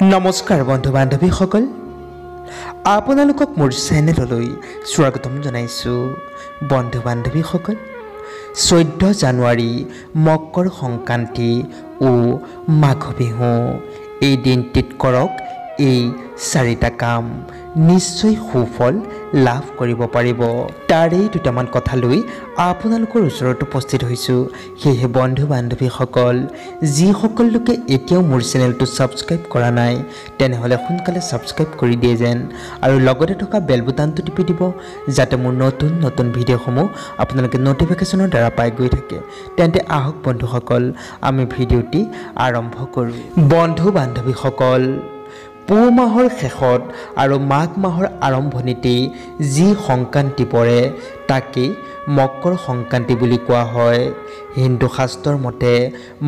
নমস্কাৰ বন্ধু বান্ধৱীসকল, আপোনালোকক মোৰ চেনেললৈ স্বাগতম জনাইছোঁ। বন্ধু বান্ধৱীসকল, 14 জানুৱাৰী মকৰ সংক্ৰান্তি ও মাঘ বিহু। এই দিনটিত কৰক এই 4টা কাম, নিশ্চয় সুফল লাভ কৰিব পাৰিব। তাৰেই দুটামান কথা লৈ আপোনালোকৰ ওচৰত উপস্থিত হৈছোঁ। সেয়েহে বন্ধু বান্ধৱীসকল, যিসকল লোকে এতিয়াও মোৰ চেনেলটো ছাবস্ক্ৰাইব কৰা নাই তেনেহ'লে সোনকালে ছাবস্ক্ৰাইব কৰি দিয়ে যেন, আৰু লগতে থকা বেল বুটানটো টিপি দিব যাতে মোৰ নতুন নতুন ভিডিঅ'সমূহ আপোনালোকে ন'টিফিকেশ্যনৰ দ্বাৰা পাই গৈ থাকে। তেন্তে আহক বন্ধুসকল, আমি ভিডিঅ'টি আৰম্ভ কৰোঁ। বন্ধু বান্ধৱীসকল, পুহ মাহৰ শেষত আৰু মাঘ মাহৰ আৰম্ভণিতেই যি সংক্ৰান্তি পৰে তাকেই মকৰ সংক্ৰান্তি বুলি কোৱা হয়। হিন্দু শাস্ত্ৰৰ মতে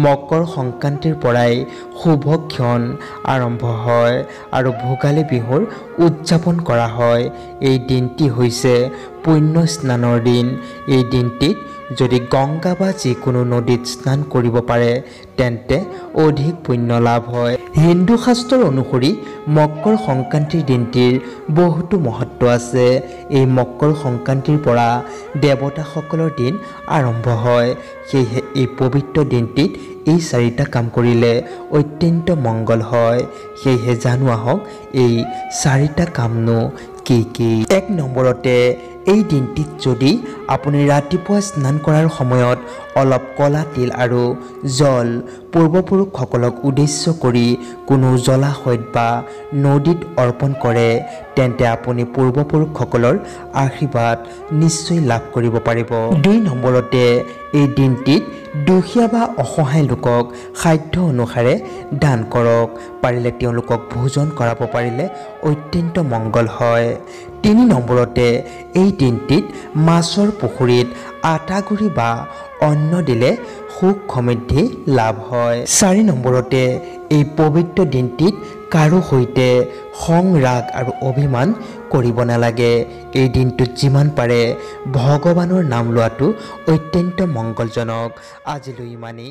মকৰ সংক্ৰান্তিৰ পৰাই শুভক্ষণ আৰম্ভ হয় আৰু ভোগালী বিহুৰ উদযাপন কৰা হয়। এই দিনটি হৈছে পুণ্য স্নানৰ দিন। এই দিনটিত যদি গংগা বা যিকোনো নদীত স্নান কৰিব পাৰে তেন্তে অধিক পুণ্য লাভ হয়। হিন্দু শাস্ত্ৰৰ অনুসৰি মকৰ সংক্ৰান্তিৰ দিনটিৰ বহুতো মহত্ব আছে। এই মকৰ সংক্ৰান্তিৰ পৰা দেৱতাসকলৰ দিন আৰম্ভ হয়। সেয়েহে এই পবিত্ৰ দিনটিত এই 4টা কাম কৰিলে অত্যন্ত মংগল হয়। সেয়েহে জানো আহক এই 4টা কামনো কি কি। 1 নম্বৰতে, এই দিনটিত যদি আপুনি ৰাতিপুৱা স্নান কৰাৰ সময়ত অলপ কলা তিল আৰু জল পূৰ্বপুৰুষসকলক উদ্দেশ্য কৰি কোনো জলাশয়ত বা নদীত অৰ্পণ কৰে তেন্তে আপুনি পূৰ্বপুৰুষসকলৰ আশীৰ্বাদ নিশ্চয় লাভ কৰিব পাৰিব। 2 নম্বৰতে, এই দিনটিত দুখীয়া বা অসহায় লোকক সাধ্য অনুসাৰে দান কৰক। পাৰিলে তেওঁলোকক ভোজন কৰাব পাৰিলে অত্যন্ত মংগল হয়। 3 নম্বৰতে, এই দিনটিত মাছৰ পুখুৰীত আটা গুৰি বা অন্ন দিলে সুখ সমৃদ্ধি লাভ হয়। 4 নম্বৰতে, এই পবিত্ৰ দিনটিত কাৰো সৈতে খং ৰাগ আৰু অভিমান কৰিব নালাগে। এই দিনটোত যিমান পাৰে ভগৱানৰ নাম লোৱাটো অত্যন্ত মংগলজনক। আজিলৈ ইমানেই।